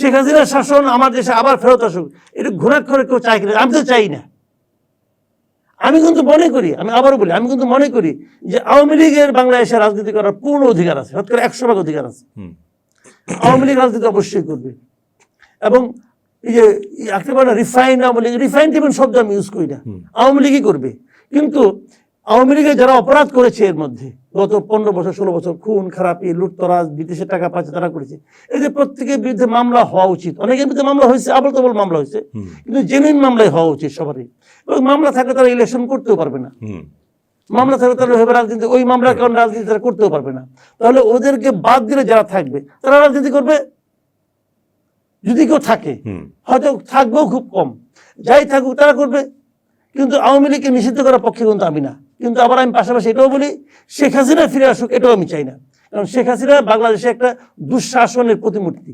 শেখ হাসিনার শাসন আমার দেশে আবার ফেরত আসুক, এটা ঘোরাক্ষরে কেউ চাই কিনা? আমি তো চাই না। আমি কিন্তু মনে করি, আমি আবারও বলি, আমি কিন্তু মনে করি যে আওয়ামী লীগের বাংলাদেশে রাজনীতি করার পূর্ণ অধিকার আছে, শতকরা 100% অধিকার আছে। আওয়ামী লীগ রাজনীতি অবশ্যই করবে। এবং এই যে একেবারে refined Awami League, refined even শব্দ আমি ইউজ করি না, আওয়ামী লীগই করবে। কিন্তু আওয়ামী লীগে যারা অপরাধ করেছে এর মধ্যে গত 15 বছর 16 বছর, খুন খারাপি, লুটতরাজ, বিদেশের টাকা পাচ্ছে, তারা করেছে, এই যে প্রত্যেকের বিরুদ্ধে মামলা হওয়া উচিত। অনেকের বিরুদ্ধে মামলা হয়েছে, আবল তাবল মামলা হয়েছে, কিন্তু জেনুইন মামলাই হওয়া উচিত সবারই। এবং মামলা থাকলে তারা ইলেকশন করতেও পারবে না, মামলা থাকলে তারা ভেবে রাজনীতি, ওই মামলার কারণে রাজনীতি তারা করতেও পারবে না। তাহলে ওদেরকে বাদ দিলে যারা থাকবে তারা রাজনীতি করবে, যদি কেউ থাকে, হয়তো থাকবেও খুব কম, যাই থাকুক তারা করবে। কিন্তু আওয়ামী লীগকে নিষিদ্ধ করার পক্ষে কিন্তু আমি না। কিন্তু আবার আমি পাশাপাশি এটাও বলি, শেখ হাসিনা ফিরে আসুক, এটাও আমি চাই না। কারণ শেখ হাসিনা বাংলাদেশে একটা দুঃশাসনের প্রতিমূর্তি।